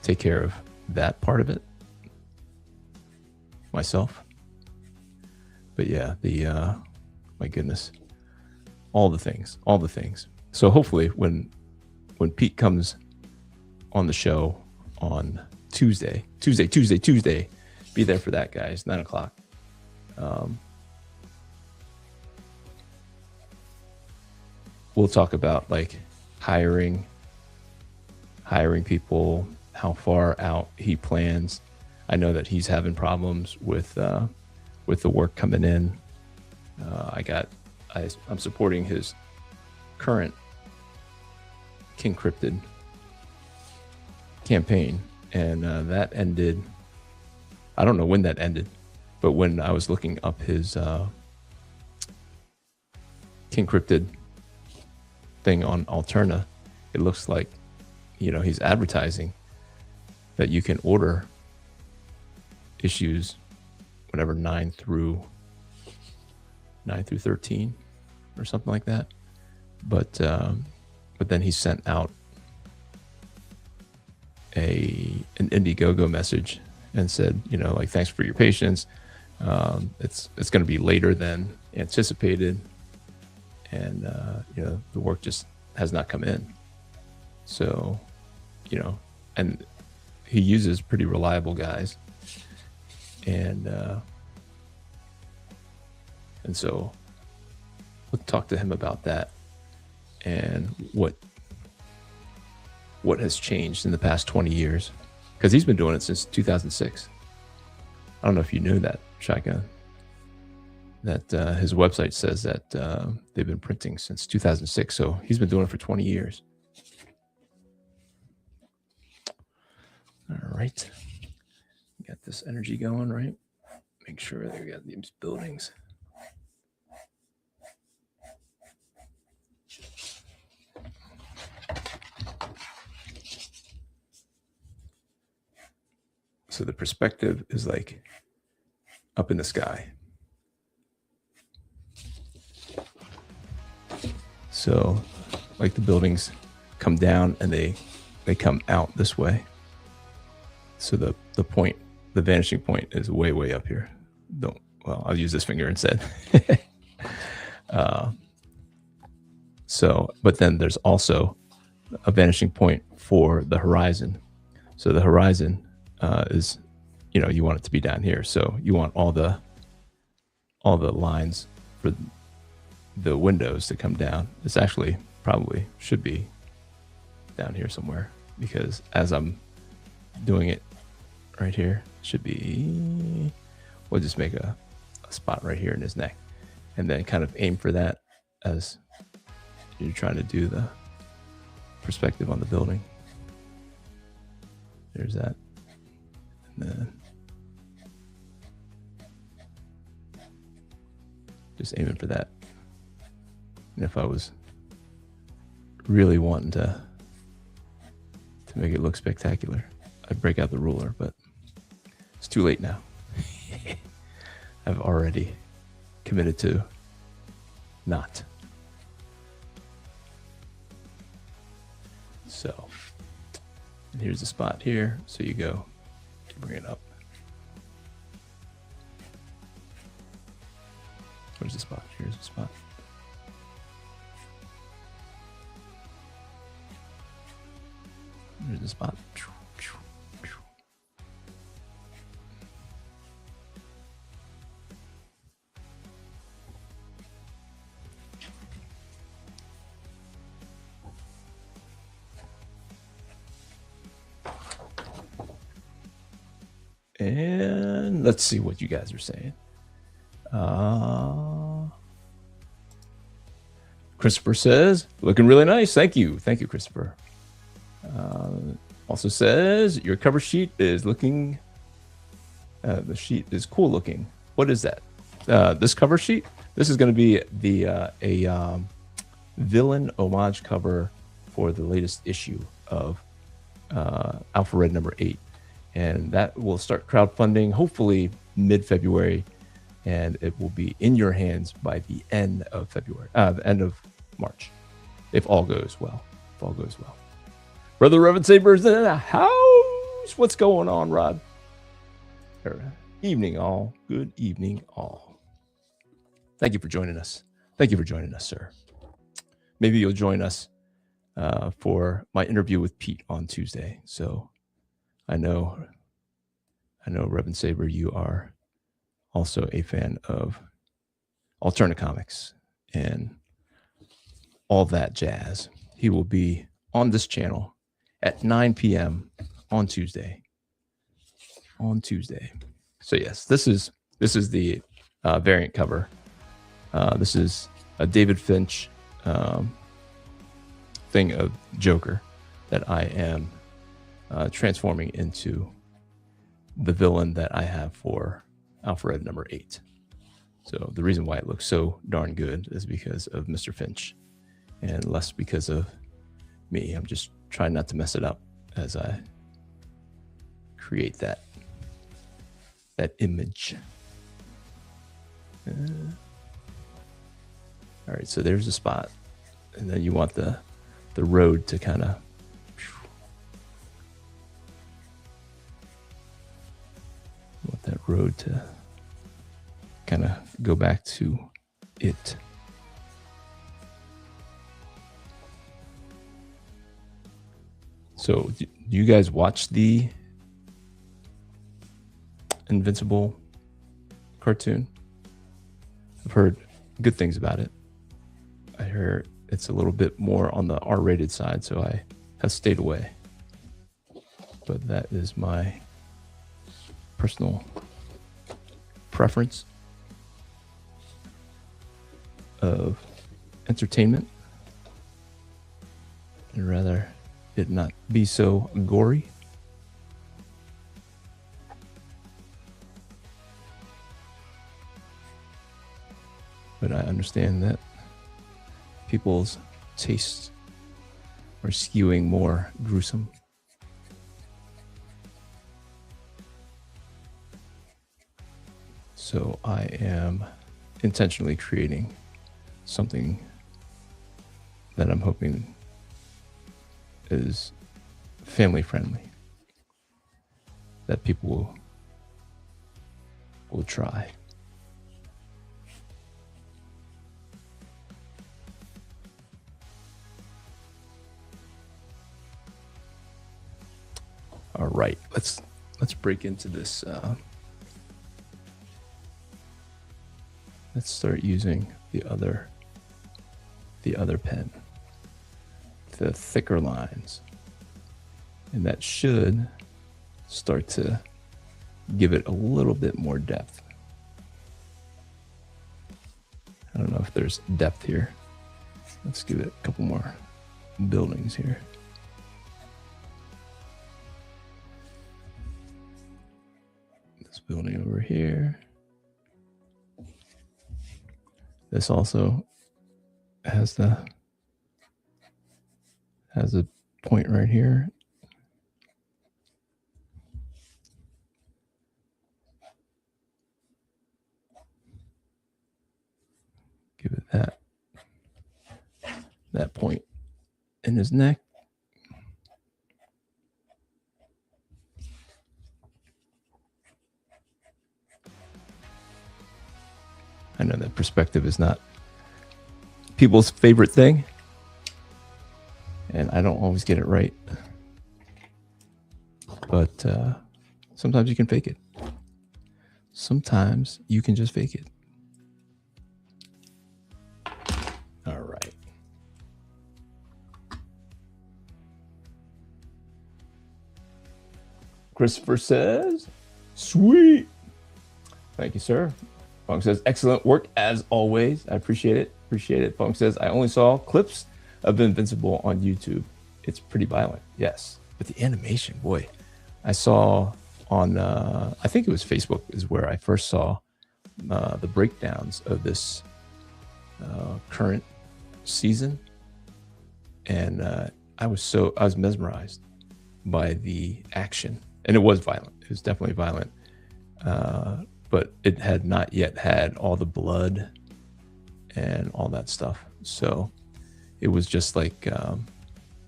take care of that part of it myself. But yeah, my goodness, all the things. So hopefully when Pete comes on the show on Tuesday, be there for that, guys, 9:00. We'll talk about like hiring people, how far out he plans. I know that he's having problems with the work coming in. I'm supporting his current King Cryptid campaign, and that ended. I don't know when that ended, but when I was looking up his King Cryptid thing on Alterna, it looks like he's advertising that you can order issues, whatever 9 through 13 or something like that. But then he sent out an Indiegogo message and said, you know, like, thanks for your patience. It's going to be later than anticipated, and you know, the work just has not come in. So, you know, and he uses pretty reliable guys, and so we'll talk to him about that and what has changed in the past 20 years, because he's been doing it since 2006. I don't know if you knew that, Shotgun, that his website says that they've been printing since 2006. So he's been doing it for 20 years. All right. Got this energy going, right? Make sure that we got these buildings. So the perspective is like up in the sky. So like the buildings come down and they come out this way. So the point, the vanishing point is way up here. Well, I'll use this finger instead. But then there's also a vanishing point for the horizon. So the horizon is, you know, you want it to be down here. So you want all the lines for the windows to come down. It's actually probably should be down here somewhere, because as I'm doing it right here, should be, we'll just make a spot right here in his neck, and then kind of aim for that as you're trying to do the perspective on the building. There's that. And then just aiming for that. And if I was really wanting to make it look spectacular, I'd break out the ruler, but it's too late now. I've already committed to not. So, and here's the spot here. So you go to bring it up. Where's the spot? Here's the spot. There's the spot. And let's see what you guys are saying. Christopher says, looking really nice. Thank you. Thank you, Christopher. Also says, your cover sheet is looking, the sheet is cool looking. What is that? This cover sheet? This is going to be a villain homage cover for the latest issue of Alpha Red number 8. And that will start crowdfunding hopefully mid-February, and it will be in your hands by the end of February, the end of March, if all goes well. If all goes well. Brother Reverend Saber's in the house. What's going on, Rod? Evening, all. Good evening, all. Thank you for joining us. Thank you for joining us, sir. Maybe you'll join us for my interview with Pete on Tuesday. So I know, Reverend Saber, you are also a fan of alternative comics and all that jazz. He will be on this channel at 9 p.m. on Tuesday. So yes, this is the variant cover. This is a David Finch thing of Joker that I am transforming into the villain that I have for Alpha Red number 8. So the reason why it looks so darn good is because of Mr. Finch and less because of me. I'm just trying not to mess it up as I create that image. All right, so there's a spot, and then you want the road to kind of go back to it. So do you guys watch the Invincible cartoon? I've heard good things about it. I hear it's a little bit more on the R-rated side, so I have stayed away. But that is my personal preference of entertainment. I'd rather it not be so gory. But I understand that people's tastes are skewing more gruesome. So I am intentionally creating something that I'm hoping is family friendly, that people will try. All right, let's break into this. Let's start using the other pen, the thicker lines, and that should start to give it a little bit more depth. I don't know if there's depth here. Let's give it a couple more buildings here. This building over here. This also has a point right here. Give it that point in his neck. I know that perspective is not people's favorite thing, and I don't always get it right. But sometimes you can fake it. Sometimes you can just fake it. All right. Christopher says, sweet. Thank you, sir. Funk says, excellent work as always. I appreciate it. Funk says, I only saw clips of Invincible on YouTube. It's pretty violent. Yes. But the animation, boy, I saw on, I think it was Facebook is where I first saw the breakdowns of this current season. And I was mesmerized by the action. And it was violent. It was definitely violent. But it had not yet had all the blood and all that stuff. So it was just like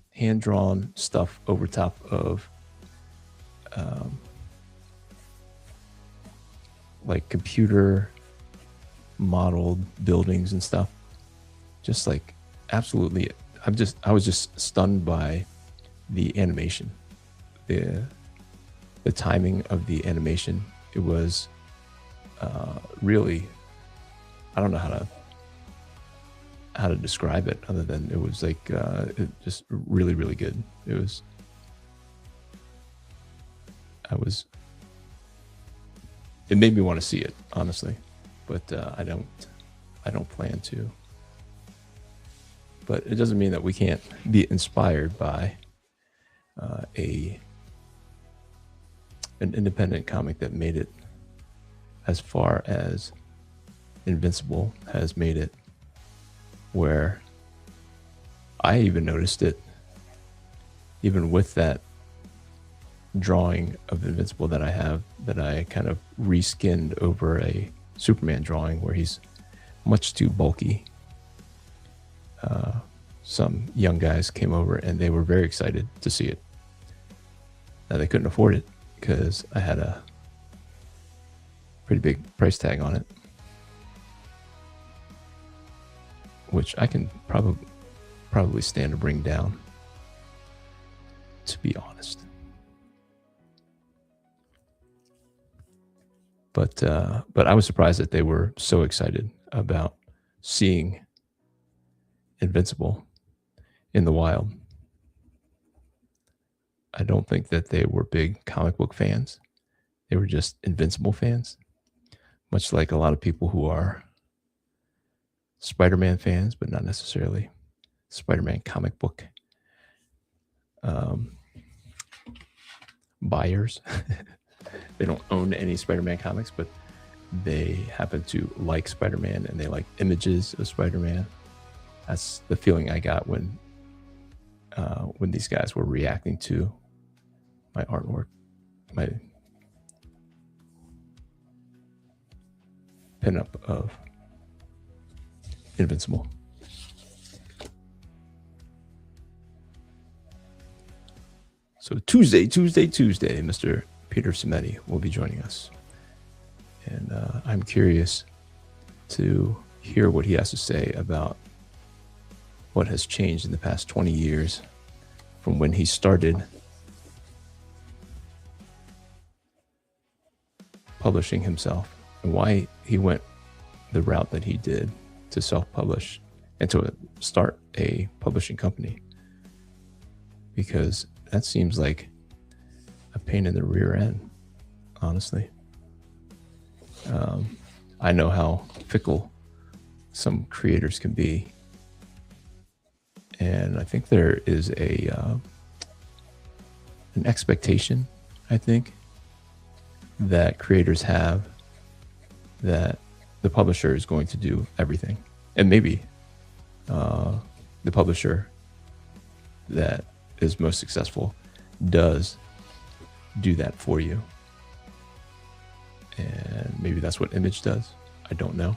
hand-drawn stuff over top of like computer modeled buildings and stuff. Just like absolutely, I was just stunned by the animation, the timing of the animation. It was really, I don't know how to describe it other than it was like it just really, really good. It made me want to see it, honestly, but I don't plan to. But it doesn't mean that we can't be inspired by an independent comic that made it as far as Invincible has made it, where I even noticed it, even with that drawing of Invincible that I have, that I kind of reskinned over a Superman drawing where he's much too bulky. Some young guys came over and they were very excited to see it. Now they couldn't afford it because I had a pretty big price tag on it, which I can probably stand to bring down, to be honest. But I was surprised that they were so excited about seeing Invincible in the wild. I don't think that they were big comic book fans. They were just Invincible fans, much like a lot of people who are Spider-Man fans, but not necessarily Spider-Man comic book buyers. They don't own any Spider-Man comics, but they happen to like Spider-Man and they like images of Spider-Man. That's the feeling I got when these guys were reacting to my artwork, my pinup of Invincible. So Tuesday, Mr. Peter Simeti will be joining us. And I'm curious to hear what he has to say about what has changed in the past 20 years from when he started publishing himself and why he went the route that he did to self-publish and to start a publishing company. Because that seems like a pain in the rear end, honestly. I know how fickle some creators can be. And I think there is an expectation, I think, that creators have that the publisher is going to do everything. And maybe the publisher that is most successful does do that for you. And maybe that's what Image does. I don't know.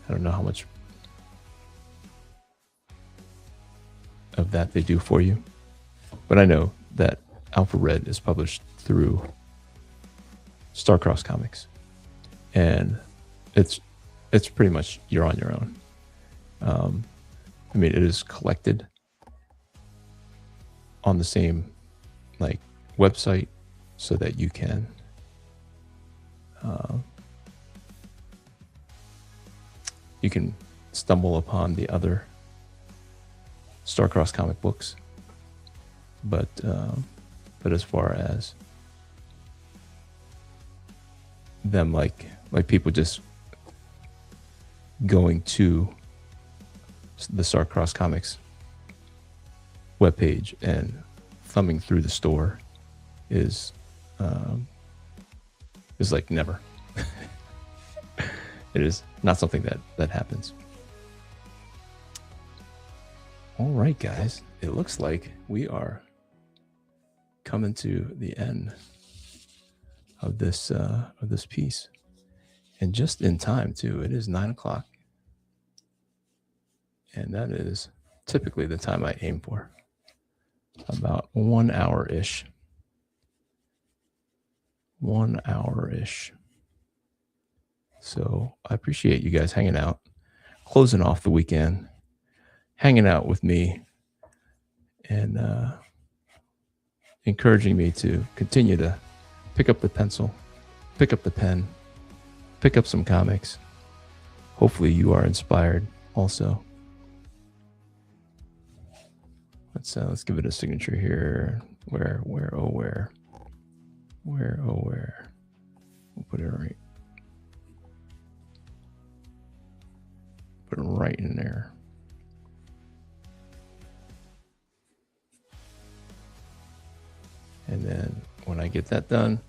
I don't know how much of that they do for you. But I know that Alpha Red is published through Starcross Comics. And it's pretty much you're on your own. I mean, it is collected on the same like website so that you can stumble upon the other Starcross comic books, but as far as them like people just going to the Starcross Comics webpage and thumbing through the store is like never. It is not something that happens. All right, guys, it looks like we are coming to the end of this piece, and just in time too. It is 9 o'clock, and that is typically the time I aim for, about 1 hour ish. 1 hour ish. So I appreciate you guys hanging out, closing off the weekend, hanging out with me, and encouraging me to continue to pick up the pencil, pick up the pen, pick up some comics. Hopefully you are inspired also. Let's give it a signature here. Where? We'll put it right. Put it right in there. And then when I get that done,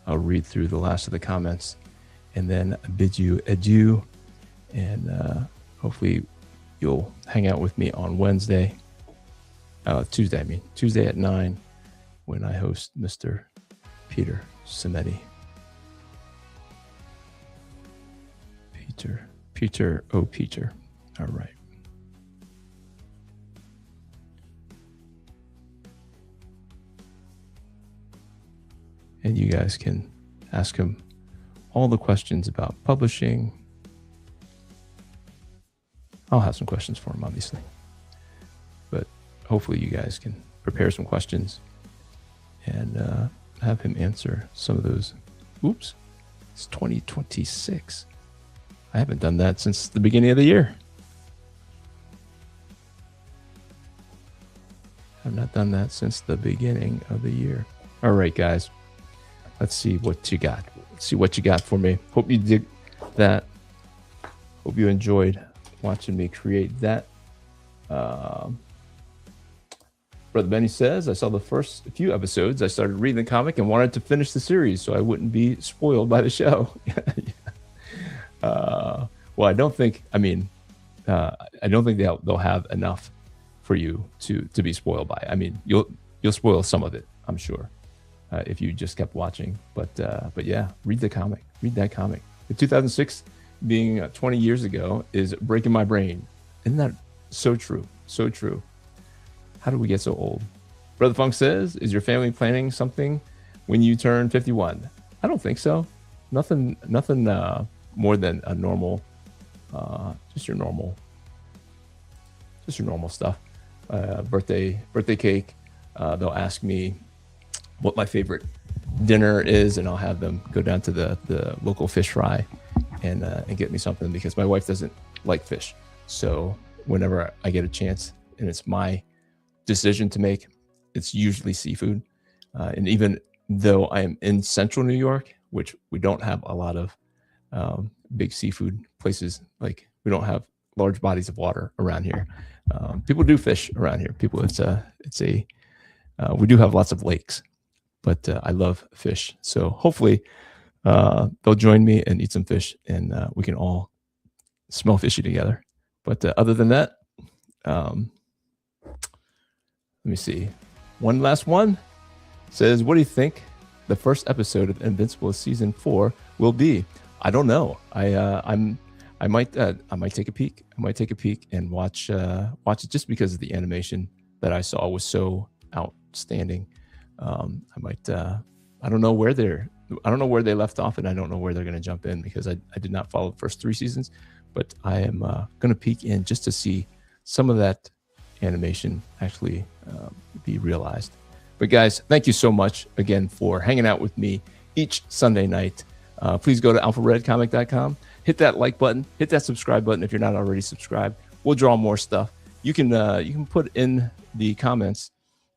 I'll read through the last of the comments and then bid you adieu. And hopefully you'll hang out with me on Tuesday at 9 when I host Mr. Peter Simetti. Peter. All right. And you guys can ask him all the questions about publishing. I'll have some questions for him, obviously. But hopefully you guys can prepare some questions and have him answer some of those. Oops, it's 2026. I haven't done that since the beginning of the year. I've not done that since the beginning of the year. All right, guys. Let's see what you got. Let's see what you got for me. Hope you dig that. Hope you enjoyed watching me create that. Brother Benny says, I saw the first few episodes. I started reading the comic and wanted to finish the series so I wouldn't be spoiled by the show. Well, I don't think they'll have enough for you to be spoiled by. I mean, you'll spoil some of it, I'm sure, if you just kept watching. But yeah, read the comic. Read that comic. The 2006 being 20 years ago is breaking my brain. Isn't that so true? So true. How do we get so old? Brother Funk says, is your family planning something when you turn 51? I don't think so. Nothing more than a normal, just your normal stuff. Birthday cake. They'll ask me what my favorite dinner is, and I'll have them go down to the local fish fry and get me something, because my wife doesn't like fish. So whenever I get a chance and it's my decision to make, it's usually seafood. And even though I am in central New York, which we don't have a lot of big seafood places, like we don't have large bodies of water around here. People do fish around here. We do have lots of lakes, but I love fish. So hopefully they'll join me and eat some fish, and we can all smell fishy together. But other than that, let me see. One last one says, what do you think the first episode of Invincible season 4 will be? I don't know. I might take a peek. I might take a peek and watch it, just because the animation that I saw was so outstanding. I don't know where they left off, and I don't know where they're going to jump in, because I did not follow the first 3 seasons, but I am going to peek in just to see some of that animation actually be realized. But guys, thank you so much again for hanging out with me each Sunday night. Please go to alpharedcomic.com, hit that like button, hit that subscribe button if you're not already subscribed. We'll draw more stuff. You can put in the comments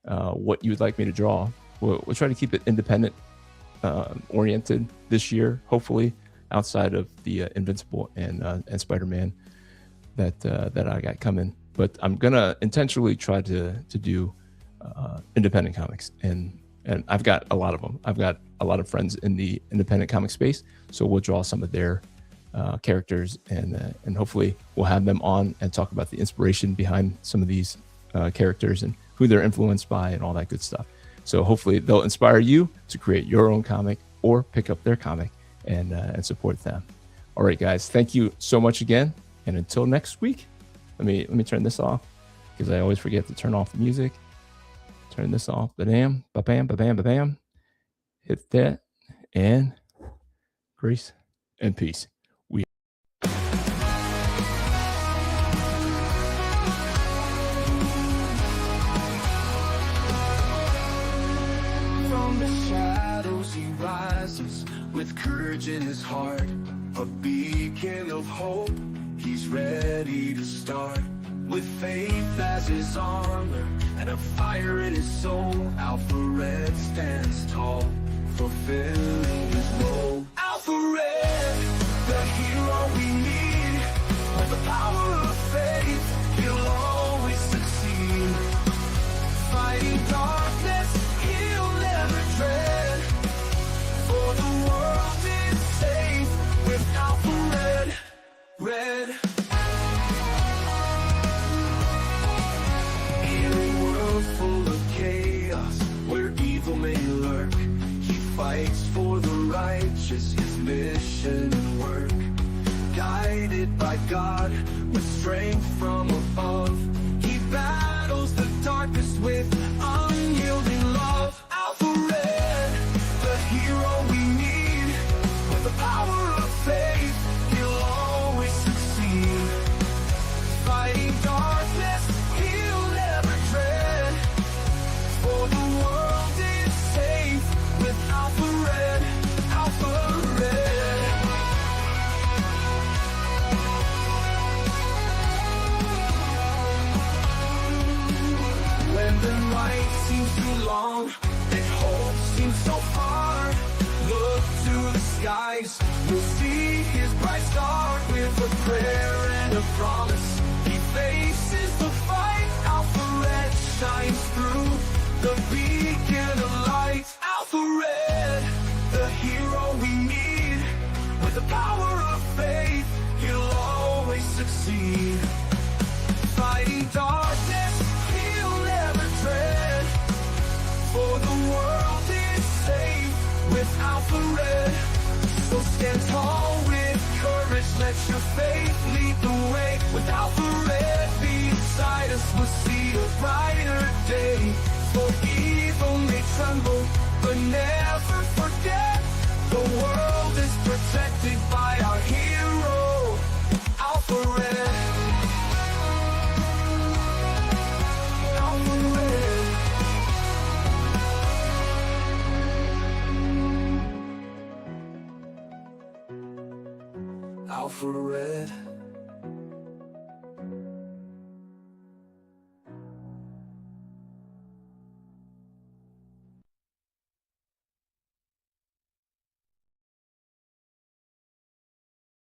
what you would like me to draw. We'll try to keep it independent oriented this year, hopefully, outside of the Invincible and Spider-Man that I got coming. But I'm gonna intentionally try to do independent comics, and I've got a lot of them. I've got a lot of friends in the independent comic space, so we'll draw some of their characters, and hopefully we'll have them on and talk about the inspiration behind some of these characters and who they're influenced by and all that good stuff. So hopefully they'll inspire you to create your own comic or pick up their comic and support them. All right, guys, thank you so much again, and until next week. Let me turn this off, because I always forget to turn off the music. Turn this off. Ba-bam, ba-bam, ba-bam, ba-bam. Hit that, and grace and peace. From the shadows he rises with courage in his heart, a beacon of hope. He's ready to start, with faith as his armor and a fire in his soul. Alpha Red stands tall, fulfilling his role. Alpha Red, the hero we need. With the power of faith, he'll always succeed. Fighting darkness, he'll never dread. For the world is safe with Alpha Red. Red. In a world full of chaos, where evil finishes his mission and work. Guided by God, with strength from above, he battles the darkness with unyielding love. Alpha Red, the hero we need, with the power of faith, he'll always succeed. Fighting darkness, he'll never dread, for the world is safe with Alpha Red, Alpha Red. When the night seems too long and hope seems so far, look to the skies, you'll see his bright star. With a prayer and a promise, he faces the fight. Alpha Red shines through, the beacon of light. Alpha Red, the hero we need, with the power of faith, he'll always succeed. Fighting darkness, he'll never dread, for the world is safe with Alpha Red. So stand tall with courage, let your faith lead the way. With Alpha Red beside us, we'll see a brighter day. For evil may tremble, but never forget, the world is protected by our hero, Alpha Red. Alpha Red. Alpha Red.